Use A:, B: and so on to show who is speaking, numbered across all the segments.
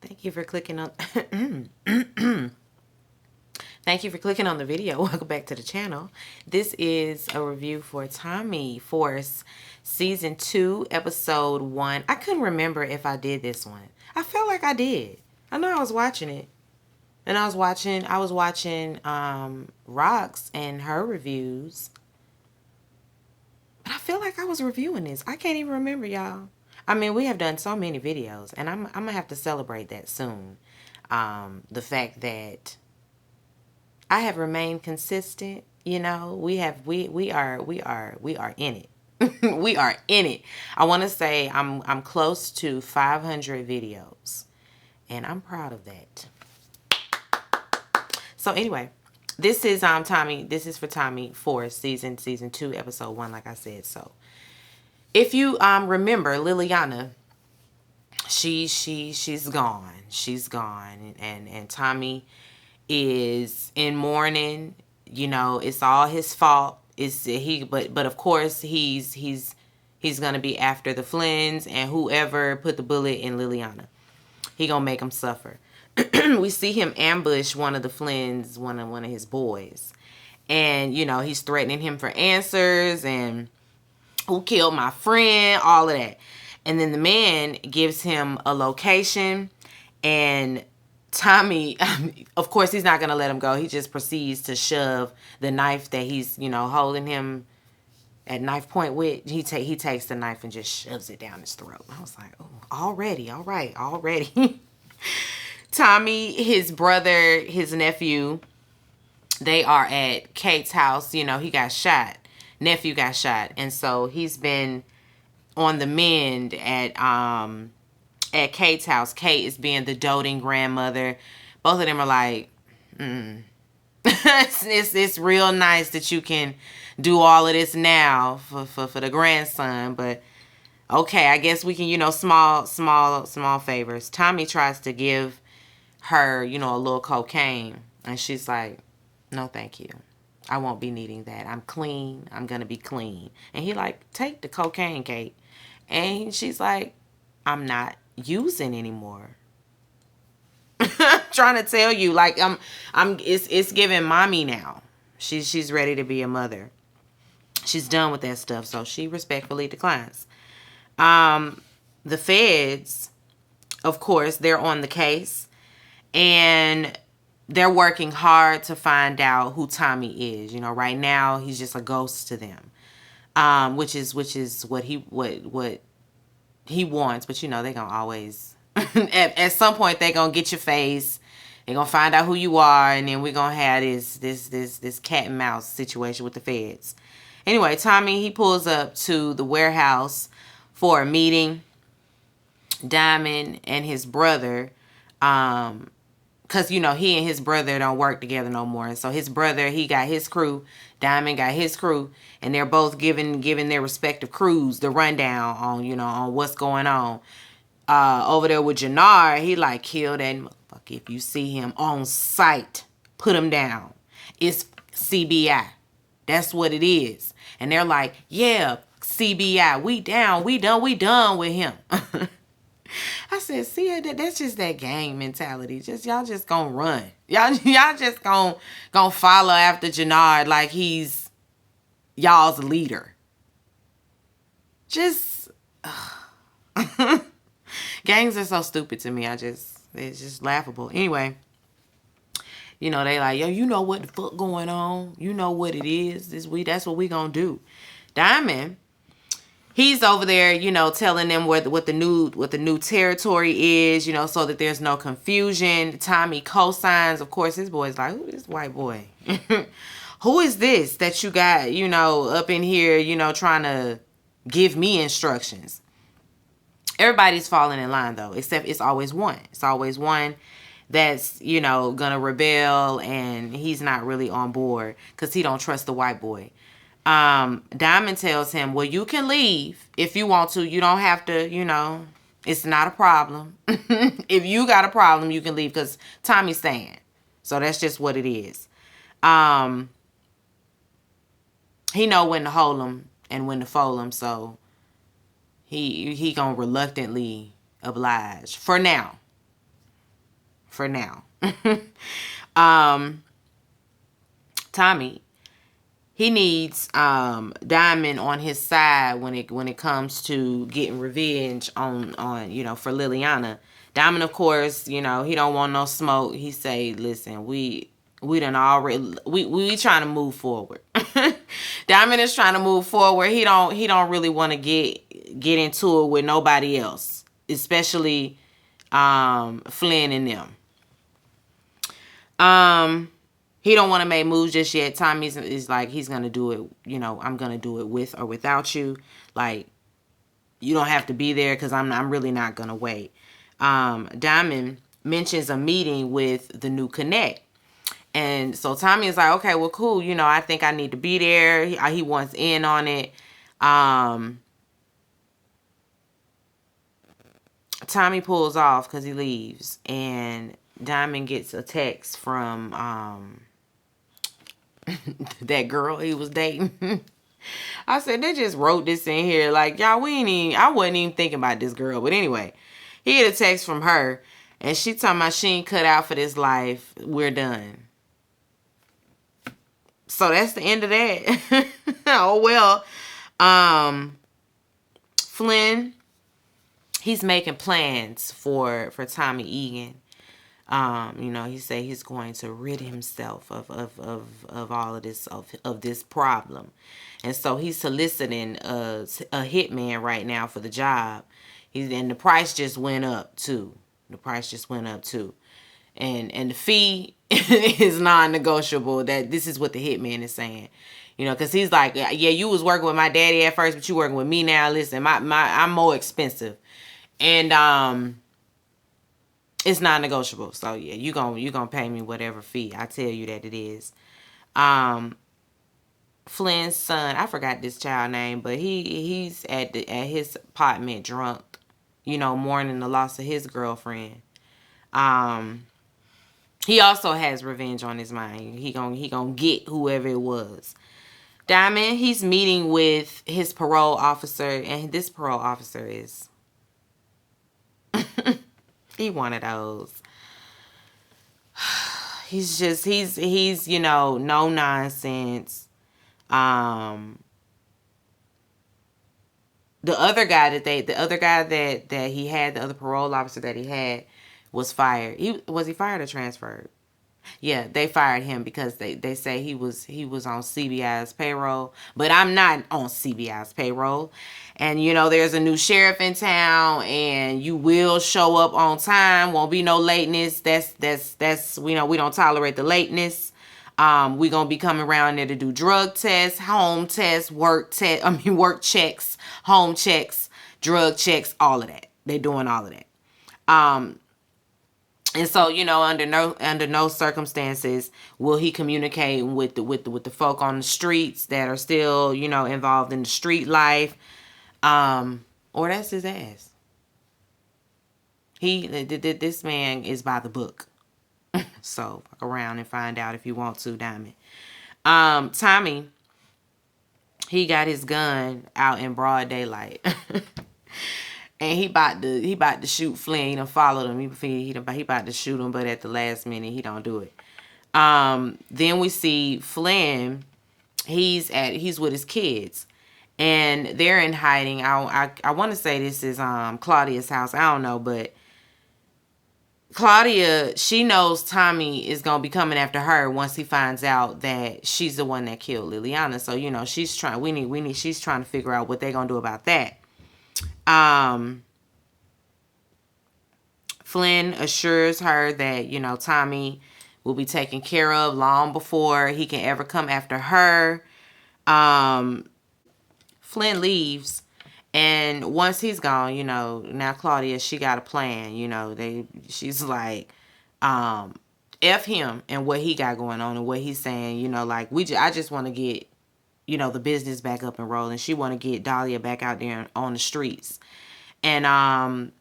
A: Thank you for clicking on Thank you for clicking on the video. Welcome back to the channel. This is a review for Tommy Force Season 2, Episode 1. I couldn't remember if I did this one. I felt like I did. I know I was watching it. And I was watching Rox and her reviews. But I feel like I was reviewing this. I can't even remember, y'all. I mean, we have done so many videos, and I'm gonna have to celebrate that soon. The fact that I have remained consistent. You know, we are in it. We are in it. I want to say I'm close to 500 videos, and I'm proud of that. So anyway, this is Tommy. This is for Tommy Force season 2, episode 1. Like I said, so if you remember Liliana, she's gone. She's gone, and Tommy is in mourning. You know, it's all his fault. But of course he's gonna be after the Flynns and whoever put the bullet in Liliana. He gonna make him suffer. We see him ambush one of the Flynns, one of his boys, and you know he's threatening him for answers and who killed my friend, all of that. And then the man gives him a location, and Tommy, of course, he's not going to let him go. He just proceeds to shove the knife that he's, you know, holding him at knife point with. He takes the knife and just shoves it down his throat. I was like, oh, already, all right, already. Tommy, his brother, his nephew, they are at Kate's house. You know, he got shot. Nephew got shot. And so he's been on the mend at Kate's house. Kate is being the doting grandmother. Both of them are like, it's real nice that you can do all of this now for the grandson, but okay, I guess we can, you know, small favors. Tommy tries to give her, you know, a little cocaine, and she's like, no thank you, I won't be needing that. I'm clean. I'm gonna be clean. And he like, take the cocaine, Kate. And she's like, I'm not using anymore. Trying to tell you, like, it's giving mommy now. She's ready to be a mother. She's done with that stuff, so she respectfully declines. The feds, of course, they're on the case, and they're working hard to find out who Tommy is. You know, right now he's just a ghost to them, which is what he wants. But you know, they're gonna always at some point they're gonna get your face. They're gonna find out who you are, and then we're gonna have this cat and mouse situation with the feds. Anyway, Tommy, he pulls up to the warehouse for a meeting. Diamond and his brother, because, you know, he and his brother don't work together no more. And so his brother, he got his crew. Diamond got his crew. And they're both giving their respective crews the rundown on, you know, on what's going on. Over there with Jannar, he like, kill that motherfucker. If you see him on sight, put him down. It's CBI. That's what it is. And they're like, yeah, CBI. We down. We done with him. I said, see, that's just that gang mentality. Y'all just gonna run. Y'all just gonna follow after Jannar like he's y'all's leader. Just gangs are so stupid to me. It's just laughable. Anyway, you know, they like, yo, you know what the fuck going on? You know what it is. That's what we gonna do. Diamond, he's over there, you know, telling them what the new territory is, you know, so that there's no confusion. Tommy co-signs. Of course, his boy's like, who is this white boy? Who is this that you got, you know, up in here, you know, trying to give me instructions? Everybody's falling in line, though, except it's always one. It's always one that's, you know, gonna rebel, and he's not really on board because he don't trust the white boy. Diamond tells him, well, you can leave if you want to. You don't have to, you know, it's not a problem. If you got a problem, you can leave, because Tommy's staying. So that's just what it is. He know when to hold him and when to fold him, so he gonna reluctantly oblige for now. for now. um, Tommy, he needs Diamond on his side when it comes to getting revenge on for Liliana. Diamond, of course, he don't want no smoke. He say, listen, we done already we trying to move forward. Diamond is trying to move forward. He don't really want to get into it with nobody else, especially Flynn and them. He don't want to make moves just yet. Tommy is like, he's gonna do it. I'm gonna do it with or without you. Like, you don't have to be there because I'm really not gonna wait. Diamond mentions a meeting with the new Connect. And so Tommy is like, okay, well, cool. I think I need to be there. He wants in on it. Tommy pulls off because he leaves. And Diamond gets a text from that girl he was dating. I said, they just wrote this in here. Like, y'all, I wasn't even thinking about this girl. But anyway, he get a text from her. And she talking about she ain't cut out for this life. We're done. So that's the end of that. Oh, well. Flynn, he's making plans for Tommy Egan. He said he's going to rid himself of all of this of this problem. And so he's soliciting a hitman right now for the job. And the price just went up too. And the fee is non-negotiable. That this is what the hitman is saying. Because he's like, yeah, you was working with my daddy at first, but you working with me now. Listen, I'm more expensive. And it's non-negotiable. So yeah, you gonna pay me whatever fee I tell you that it is. Flynn's son, I forgot this child name, but he's at his apartment drunk, mourning the loss of his girlfriend. He also has revenge on his mind. He gonna get whoever it was. Diamond, he's meeting with his parole officer, and this parole officer is he one of those. He's no nonsense. The other guy that he had, the other parole officer that he had, was fired. Was he fired or transferred? Yeah, they fired him because they say he was on CBI's payroll, but I'm not on CBI's payroll. And there's a new sheriff in town, and you will show up on time. Won't be no lateness. That's we don't tolerate the lateness. We're gonna be coming around there to do drug tests, home tests, work checks, home checks, drug checks, all of that. They're doing all of that. And so, under no circumstances will he communicate with the folk on the streets that are still, involved in the street life, or that's his ass. This man is by the book. So fuck around and find out if you want to, Diamond. Tommy, he got his gun out in broad daylight. And he about to shoot Flynn. He done followed him. He about to shoot him, but at the last minute he don't do it. Then we see Flynn. He's with his kids, and they're in hiding. I want to say this is Claudia's house. I don't know, but Claudia, she knows Tommy is gonna be coming after her once he finds out that she's the one that killed Liliana. So she's trying. She's trying to figure out what they're gonna do about that. Flynn assures her that, Tommy will be taken care of long before he can ever come after her. Flynn leaves, and once he's gone, now Claudia, she got a plan. She's like, F him and what he got going on and what he's saying, like I just want to get, the business back up and rolling. She want to get Dahlia back out there on the streets. And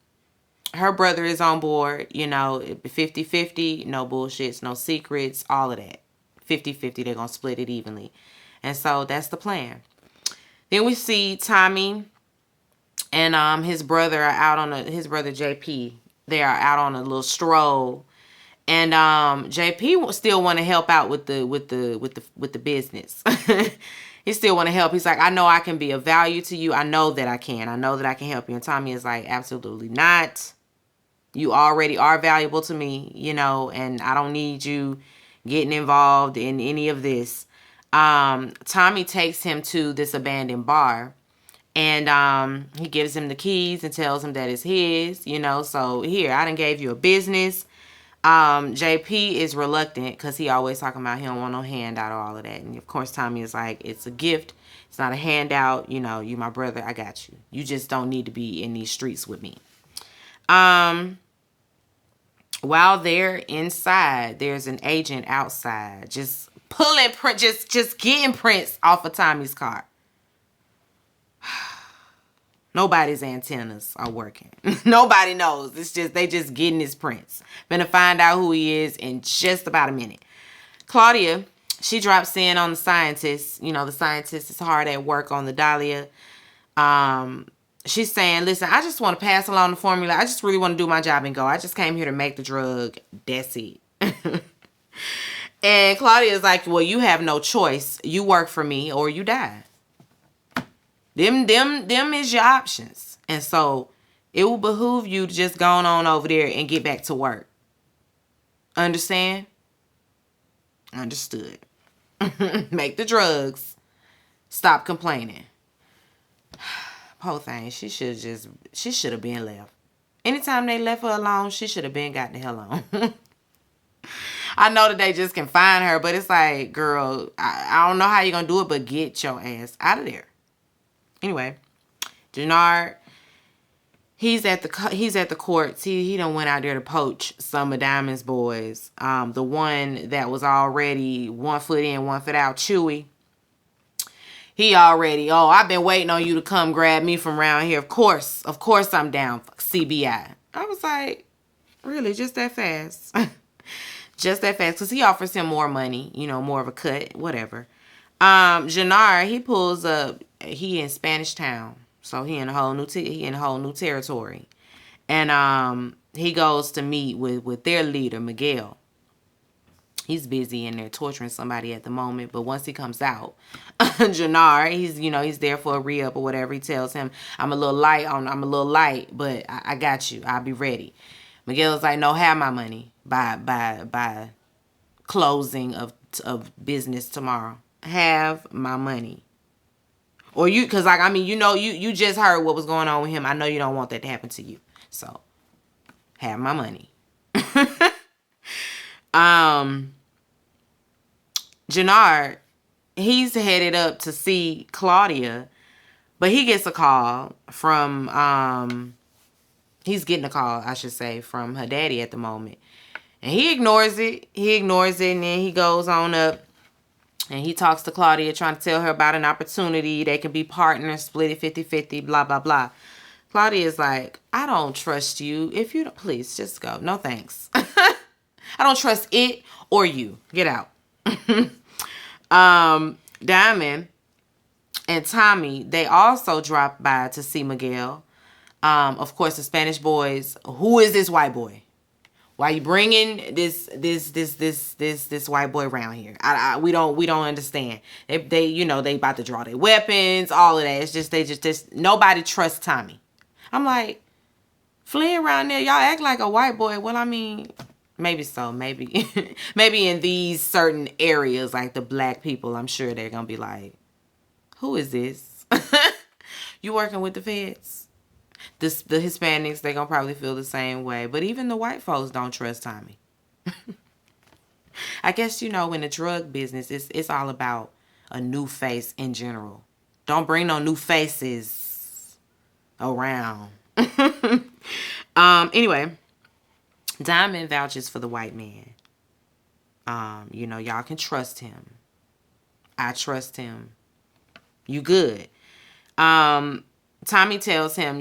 A: her brother is on board, 50-50, no bullshits, no secrets, all of that. 50-50, they're going to split it evenly. And so that's the plan. Then we see Tommy and his brother are out on his brother JP. They are out on a little stroll. And JP still want to help out with the business. He still want to help. He's like, I know I can be of value to you. I know that I can. I know that I can help you. And Tommy is like, absolutely not. You already are valuable to me, and I don't need you getting involved in any of this. Tommy takes him to this abandoned bar, and he gives him the keys and tells him that it's his, so here, I done gave you a business. JP is reluctant because he always talking about he don't want no handout or all of that. And of course, Tommy is like, it's a gift. It's not a handout. You my brother. I got you. You just don't need to be in these streets with me. While they're inside, there's an agent outside just pulling just getting prints off of Tommy's car. Nobody's antennas are working. Nobody knows. It's just they just getting his prints. Gonna find out who he is in just about a minute. Claudia, she drops in on the scientist. The scientist is hard at work on the Dahlia. She's saying, listen, I just want to pass along the formula. I just really want to do my job and go. I just came here to make the drug. That's it. And Claudia is like, well, you have no choice. You work for me or you die. Them is your options. And so it will behoove you to just go on over there and get back to work. Understand? Understood. Make the drugs. Stop complaining. Whole thing, she should have been left. Anytime they left her alone, she should have been got the hell on. I know that they just can find her, but it's like, girl, I don't know how you're gonna do it, but get your ass out of there. Anyway, Jannard, he's at the courts. He done went out there to poach some of Diamond's boys. The one that was already 1 foot in, 1 foot out, Chewy. He already, I've been waiting on you to come grab me from around here. Of course I'm down for CBI. I was like, really, just that fast? Just that fast? Because he offers him more money, more of a cut, whatever. Jannard, he pulls up, he in Spanish Town. So he in a whole new territory. And he goes to meet with their leader, Miguel. He's busy in there torturing somebody at the moment, but once he comes out, Jannard, he's there for a re-up or whatever. He tells him, I'm a little light, but I got you. I'll be ready. Miguel's like, no, have my money by closing of business tomorrow. Have my money. Or you, because you just heard what was going on with him. I know you don't want that to happen to you. So, have my money. Jannard, he's headed up to see Claudia, but he gets a call from, he's getting a call, I should say, from her daddy at the moment. And he ignores it. And then he goes on up and he talks to Claudia, trying to tell her about an opportunity. They can be partners, split it 50-50, blah, blah, blah. Claudia's like, I don't trust you. If you don't, please just go. No thanks. I don't trust it or you. Get out. Diamond and Tommy, they also dropped by to see Miguel. Of course, the Spanish boys. Who is this white boy? Why you bringing this white boy around here? We don't understand. They about to draw their weapons, all of that. It's just nobody trusts Tommy. I'm like, fleeing around there, y'all act like a white boy. Well, I mean, maybe so. Maybe maybe in these certain areas, like the black people, I'm sure they're gonna be like, who is this? You working with the feds? The Hispanics, they're gonna probably feel the same way. But even the white folks don't trust Tommy. I guess, in the drug business, it's all about a new face in general. Don't bring no new faces around. Anyway, Diamond vouches for the white man. Y'all can trust him. I trust him. You good. Tommy tells him,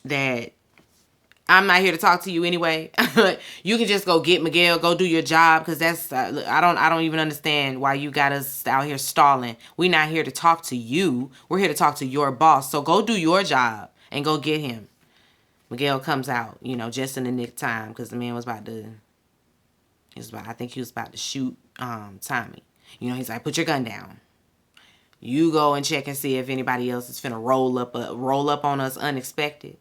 A: that I'm not here to talk to you anyway. You can just go get Miguel, go do your job, because that's I don't even understand why you got us out here stalling. We're not here to talk to you. We're here to talk to your boss. So go do your job and go get him. Miguel comes out, just in the nick of time, because the man was about to I think he was about to shoot Tommy. You know, he's like, put your gun down. You go and check and see if anybody else is finna roll up on us unexpected.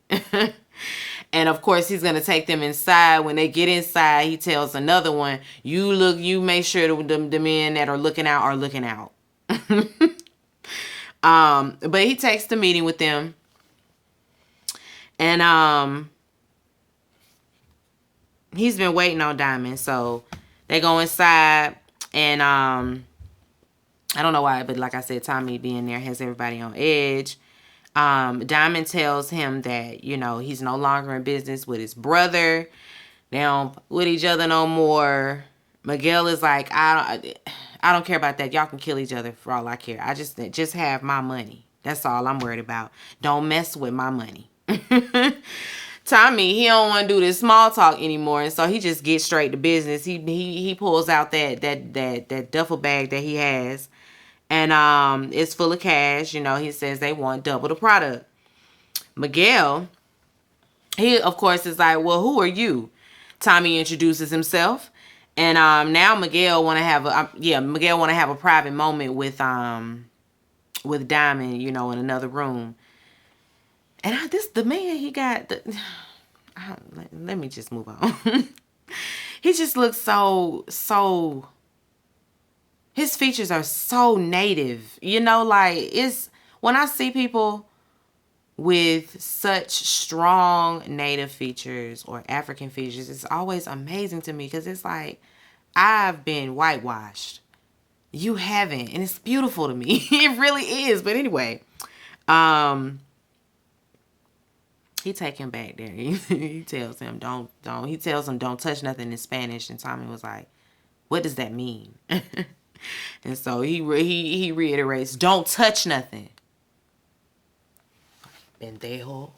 A: And of course, he's gonna take them inside. When they get inside, he tells another one, you make sure the men that are looking out are looking out. But he takes the meeting with them. And he's been waiting on Diamond. So they go inside, and I don't know why, but like I said, Tommy being there has everybody on edge. Diamond tells him that, you know, he's no longer in business with his brother. They don't with each other no more. Miguel is like, I don't care about that. Y'all can kill each other for all I care. I just have my money. That's all I'm worried about. Don't mess with my money. Tommy, he don't want to do this small talk anymore, and so he just gets straight to business. He pulls out that duffel bag that he has, and it's full of cash. You know, he says they want double the product. Miguel, he of course is like, well, who are you? Tommy introduces himself, and now Miguel want to have a private moment with Diamond, you know, in another room. And the man he got, let me just move on. He just looks so, his features are so native, you know, like when I see people with such strong native features or African features, it's always amazing to me because it's like, I've been whitewashed. You haven't, and it's beautiful to me. It really is. But anyway, he take him back there. He tells him don't touch nothing in Spanish, and Tommy was like, what does that mean? And so he reiterates, don't touch nothing. Pendejo.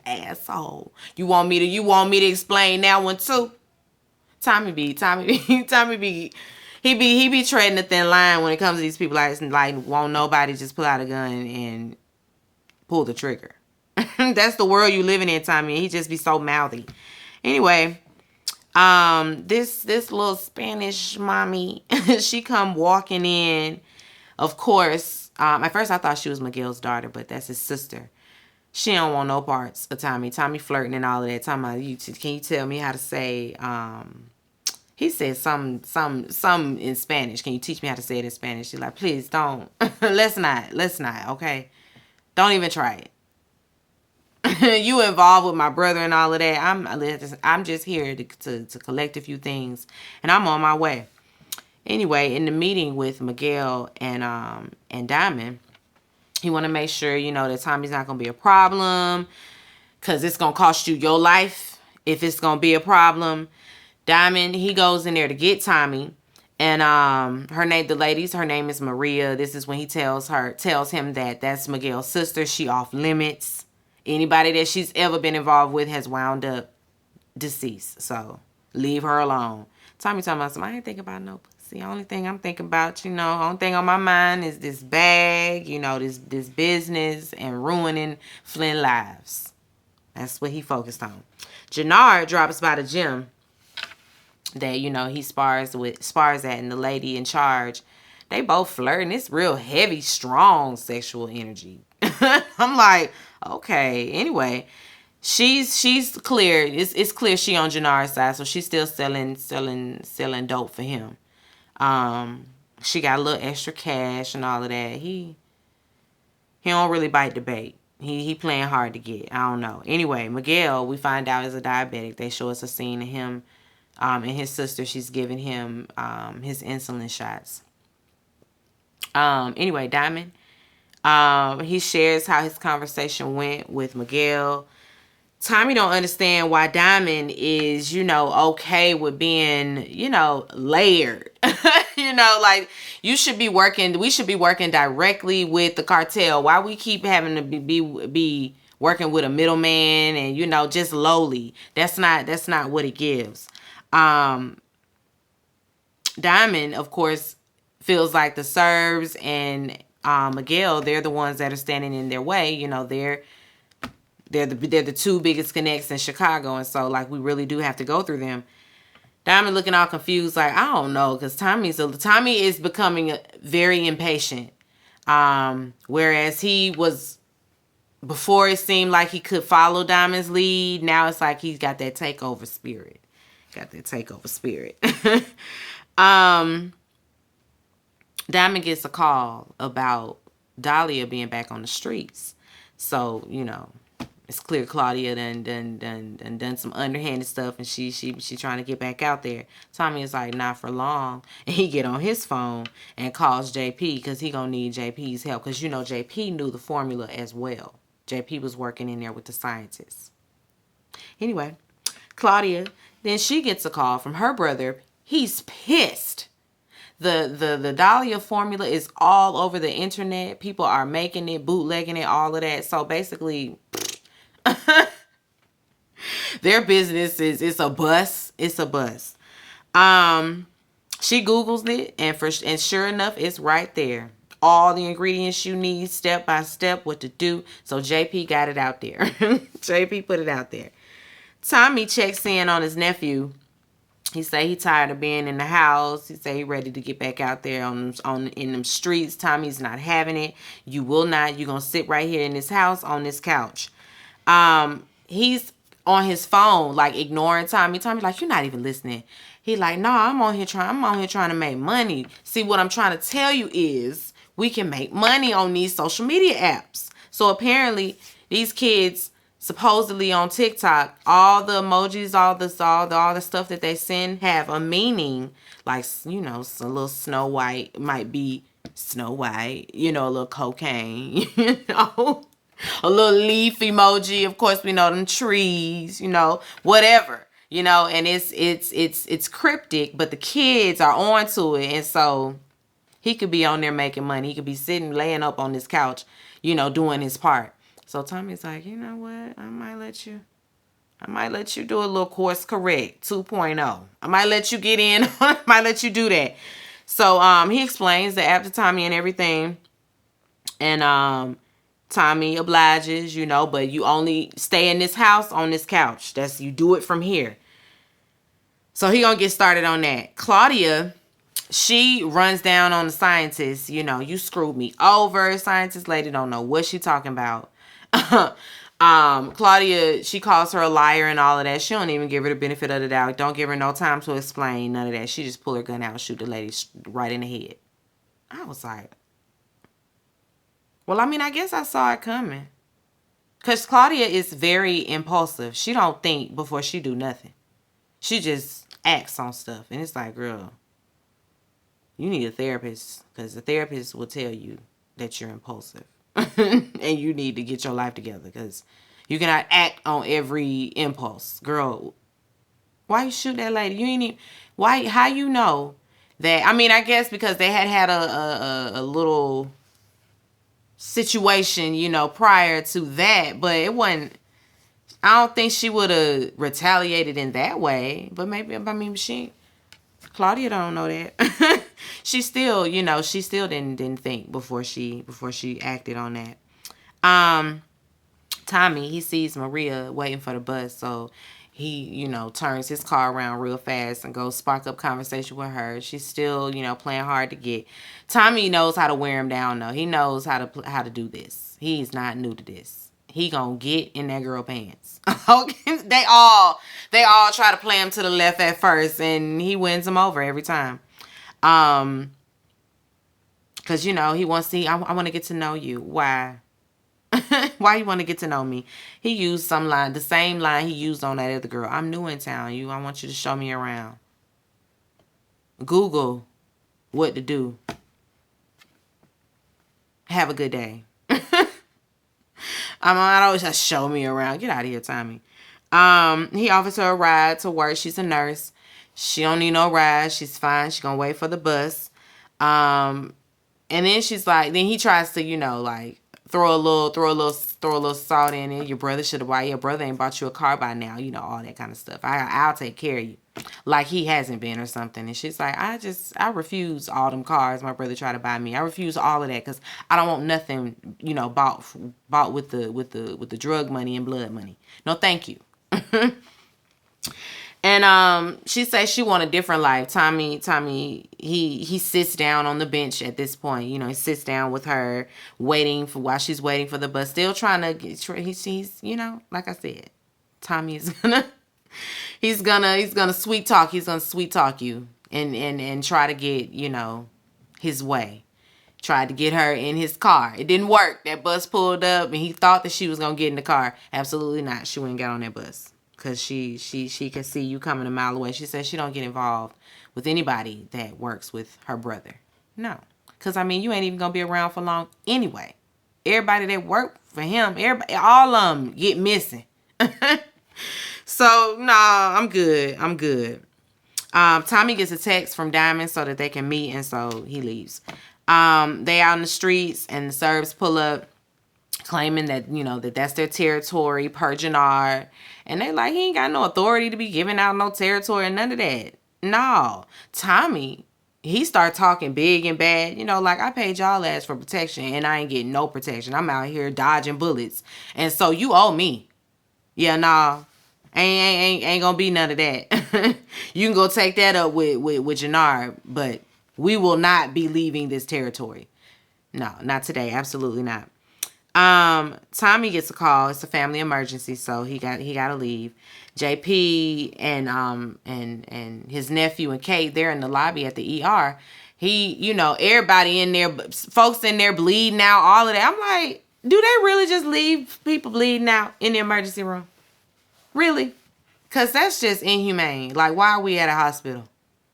A: Asshole. You want me to explain that one too? Tommy be he be treading the thin line when it comes to these people. Like won't nobody just pull out a gun and pull the trigger. That's the world you living in, Tommy. He just be so mouthy. Anyway, this little Spanish mommy, she come walking in. Of course, at first I thought she was Miguel's daughter, but that's his sister. She don't want no parts of Tommy. Tommy flirting and all of that. Talking about, can you tell me how to say, he said some in Spanish. Can you teach me how to say it in Spanish? She's like, please don't. Let's not, okay? Don't even try it. You involved with my brother and all of that. I'm just here to collect a few things, and I'm on my way. Anyway, in the meeting with Miguel and Diamond, he want to make sure, you know, that Tommy's not going to be a problem, because it's going to cost you your life if it's going to be a problem. Diamond, he goes in there to get Tommy, and her name is Maria. This is when he tells him that that's Miguel's sister. She off limits. Anybody that she's ever been involved with has wound up deceased. So leave her alone. Tommy talking about I ain't thinking about no pussy. The only thing I'm thinking about, you know, only thing on my mind is this bag, you know, this business and ruining Flynn lives. That's what he focused on. Jannard drops by the gym that, you know, he spars at, and the lady in charge, they both flirting. It's real heavy, strong sexual energy. I'm like, okay. Anyway, she's clear. It's clear she on Jannard's side, so she's still selling dope for him. She got a little extra cash and all of that. He don't really bite the bait. He playing hard to get. I don't know. Anyway, Miguel, we find out, is a diabetic. They show us a scene of him and his sister. She's giving him his insulin shots. Anyway, Diamond, he shares how his conversation went with Miguel. Tommy don't understand why Diamond is, you know, okay with being, you know, layered. You know, like, we should be working directly with the cartel. Why we keep having to be working with a middleman and, you know, just lowly. That's not what it gives. Diamond, of course, feels like the Serbs and Miguel, they're the ones that are standing in their way. You know, they're the two biggest connects in Chicago, and so, like, we really do have to go through them. Diamond looking all confused, like, I don't know, because Tommy is becoming very impatient. Whereas he was, before it seemed like he could follow Diamond's lead, now it's like he's got that takeover spirit. Diamond gets a call about Dahlia being back on the streets. So, it's clear Claudia done some underhanded stuff, and she trying to get back out there. Tommy is like, not for long. And he get on his phone and calls JP, because he gonna need JP's help, because JP knew the formula as well. JP was working in there with the scientists. Anyway, Claudia, then she gets a call from her brother. He's pissed. The Dahlia formula is all over the internet. People are making it, bootlegging it, all of that. So basically, their business it's a bust. It's a bust. She Googles it, and sure enough, it's right there. All the ingredients you need, step by step, what to do. So JP got it out there. JP put it out there. Tommy checks in on his nephew. He say he tired of being in the house. He say he ready to get back out there in them streets. Tommy's not having it. You will not. You gonna sit right here in this house on this couch. He's on his phone, like ignoring Tommy. Tommy like, you're not even listening. He like, no, I'm on here trying to make money. See, what I'm trying to tell you is we can make money on these social media apps. So apparently these kids, supposedly on TikTok, all the emojis, all the stuff that they send have a meaning. Like, a little Snow White might be Snow White, a little cocaine, a little leaf emoji. Of course, we know them trees, whatever, and it's cryptic, but the kids are onto it. And so he could be on there making money. He could be sitting, laying up on this couch, doing his part. So Tommy's like, you know what? I might let you do a little course correct 2.0. I might let you get in. I might let you do that. So he explains the app to Tommy and everything. And Tommy obliges, but you only stay in this house on this couch. You do it from here. So he gonna get started on that. Claudia, she runs down on the scientist. You screwed me over. Scientist lady don't know what she talking about. Claudia, she calls her a liar and all of that. She don't even give her the benefit of the doubt. Don't give her no time to explain none of that. She just pull her gun out and shoot the lady right in the head. I was like, well, I guess I saw it coming. Because Claudia is very impulsive. She don't think before she do nothing. She just acts on stuff. And it's like, girl, you need a therapist, because the therapist will tell you that you're impulsive. And you need to get your life together, because you cannot act on every impulse. Girl, why you shoot that lady? You ain't even, why? How you know that? I guess because they had a little situation, prior to that, but it wasn't. I don't think she would have retaliated in that way. But maybe, Claudia don't know that. She still, she still didn't think before she acted on that. Tommy, he sees Maria waiting for the bus, so he, turns his car around real fast and goes spark up conversation with her. She's still, playing hard to get. Tommy knows how to wear him down, though. He knows how to do this. He's not new to this. He gonna get in that girl pants. They all try to play him to the left at first, and he wins them over every time. Cause he wants to. I want to get to know you. Why? Why you want to get to know me? He used the same line he used on that other girl. I'm new in town. I want you to show me around. Google what to do. Have a good day. I always just show me around. Get out of here, Tommy. He offers her a ride to work. She's a nurse. She don't need no ride. She's fine. She's gonna wait for the bus. And then she's like, then he tries to, throw a little salt in it. Your brother should have. Why your brother ain't bought you a car by now? All that kind of stuff. I'll take care of you, like he hasn't been or something. And she's like, I refuse all them cars my brother tried to buy me. I refuse all of that, because I don't want nothing, bought with the drug money and blood money. No, thank you. And she says she want a different life. Tommy, he sits down on the bench at this point. He sits down with her, while she's waiting for the bus. Still trying to get. He's like I said, Tommy is gonna he's gonna sweet talk. He's gonna sweet talk you and try to get his way. Tried to get her in his car. It didn't work. That bus pulled up and he thought that she was gonna get in the car. Absolutely not. She wouldn't get on that bus. Cause she can see you coming a mile away. She says she don't get involved with anybody that works with her brother. No. Cause you ain't even gonna be around for long anyway. Everybody that worked for him, all of them get missing. So I'm good. Tommy gets a text from Diamond so that they can meet, and so he leaves. They out in the streets, and the Serbs pull up, claiming that that's their territory per Jannard, and they like, he ain't got no authority to be giving out no territory and none of that. No, Tommy, he start talking big and bad. Like, I paid y'all ass for protection and I ain't getting no protection. I'm out here dodging bullets, and so you owe me. Yeah, nah, ain't gonna be none of that. You can go take that up with Jannard, but we will not be leaving this territory. No, not today. Absolutely not. Tommy gets a call. It's a family emergency, so he got to leave. JP and his nephew and Kate, they're in the lobby at the ER. Everybody in there, folks in there bleeding out, all of that. I'm like, do they really just leave people bleeding out in the emergency room? Really? Because that's just inhumane. Like, why are we at a hospital?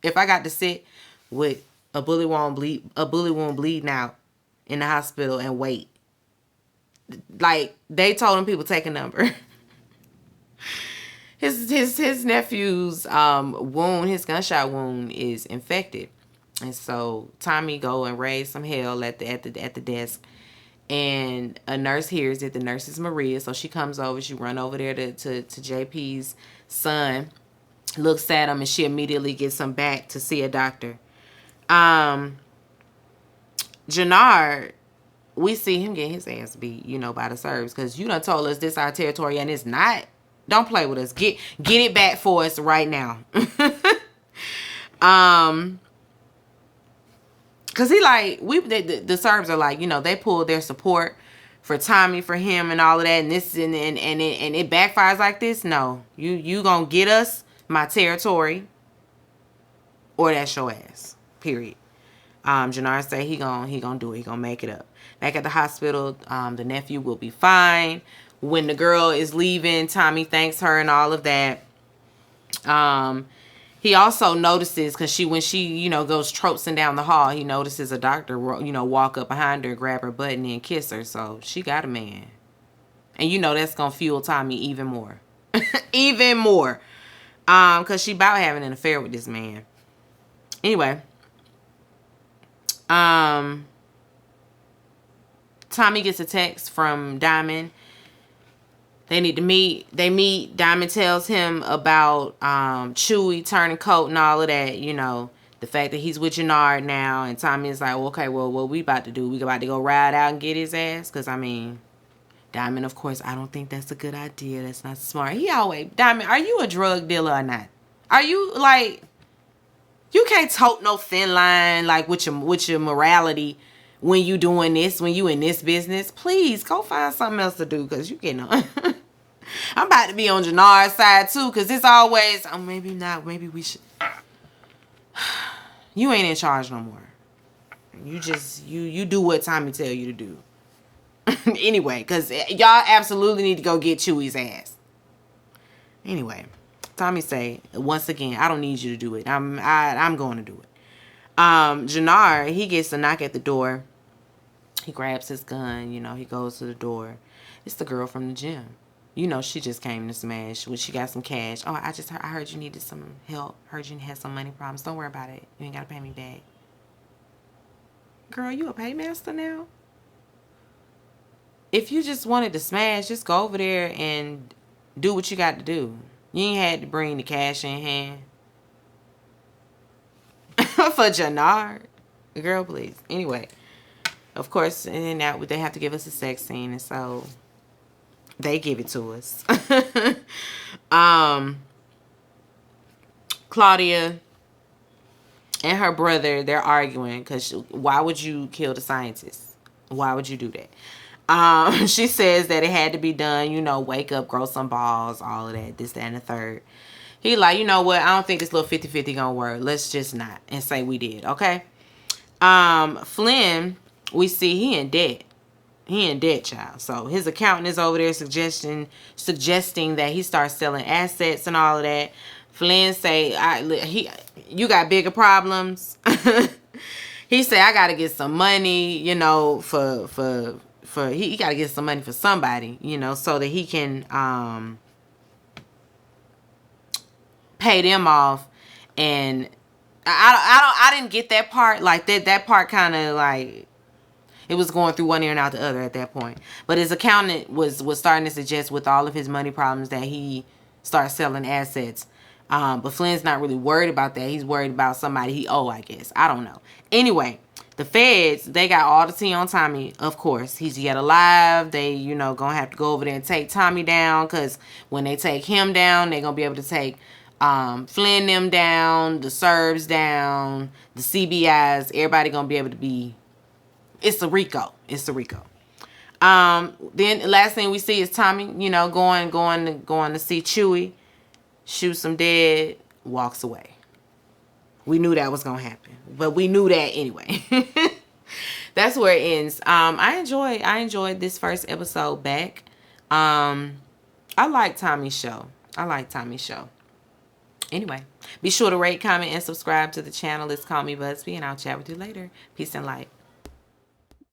A: If I got to sit with a bullet wound bleeding out in the hospital and wait. Like, they told him people take a number. His nephew's wound, his gunshot wound, is infected, and so Tommy go and raise some hell at the desk, and a nurse hears it. The nurse is Maria, so she comes over. She run over there to JP's son, looks at him, and she immediately gets him back to see a doctor. Jannard, we see him get his ass beat, by the Serbs, because you done told us this our territory and it's not. Don't play with us. Get it back for us right now. Cause the Serbs are like, they pulled their support for Tommy, for him, and all of that, and this and it backfires like this. No, you gonna get us my territory, or that's your ass. Period. Jannard say he gonna do it. He gonna make it up. Back at the hospital, the nephew will be fine. When the girl is leaving, Tommy thanks her and all of that. He also notices, because when she goes tropsing down the hall, he notices a doctor walk up behind her, grab her butt, and then kiss her. So she got a man, and that's gonna fuel Tommy even more, even more, because she about having an affair with this man. Anyway. Tommy gets a text from Diamond. They need to meet. They meet. Diamond tells him about Chewy turning coat and all of that. The fact that he's with Jannard now. And Tommy is like, okay, well, what we about to do? We about to go ride out and get his ass? Because, Diamond, of course, I don't think that's a good idea. That's not smart. Diamond, are you a drug dealer or not? Are you, like... You can't tote no thin line, like, with your morality when you doing this, when you in this business. Please, go find something else to do, because you getting on. I'm about to be on Jannard's side, too, because it's always, maybe not, maybe we should. You ain't in charge no more. You just, you do what Tommy tell you to do. Anyway, because y'all absolutely need to go get Chewy's ass. Anyway. Tommy say, once again, I don't need you to do it. I'm going to do it. Jannard, he gets a knock at the door. He grabs his gun. He goes to the door. It's the girl from the gym. She just came to smash. She got some cash. Oh, I heard you needed some help. Heard you had some money problems. Don't worry about it. You ain't got to pay me back. Girl, you a paymaster now? If you just wanted to smash, just go over there and do what you got to do. You ain't had to bring the cash in hand. For Jannard. Girl, please. Anyway. Of course, and now they have to give us a sex scene. And so, they give it to us. Claudia and her brother, they're arguing because why would you kill the scientist? Why would you do that? She says that it had to be done, you know, wake up, grow some balls, all of that, this, that, and the third. He like, you know what? I don't think this little 50-50 gonna work. Let's just not and say we did, okay? Flynn, we see he in debt. He in debt, child. So his accountant is over there suggesting that he starts selling assets and all of that. Flynn say, you got bigger problems. He said, I gotta get some money, you know, he gotta get some money for somebody, you know, so that he can pay them off. And I didn't get that part. Like that part kind of like it was going through one ear and out the other at that point. But his accountant was starting to suggest with all of his money problems that he start selling assets. But Flynn's not really worried about that. He's worried about somebody he owe, I guess. I don't know. Anyway, the feds, they got all the tea on Tommy, of course. He's yet alive. They, you know, gonna have to go over there and take Tommy down, because when they take him down, they're gonna be able to take Flynn them down, the Serbs down, the CBIs. Everybody gonna be able to be... It's a Rico. It's a Rico. Then last thing we see is Tommy, you know, going to see Chewie, shoots him dead, walks away. We knew that was gonna happen, but we knew that anyway. That's where it ends. I enjoyed this first episode back. I like Tommy's show. Anyway, be sure to rate, comment, and subscribe to the channel. It's Call Me Busby, and I'll chat with you later. Peace and light.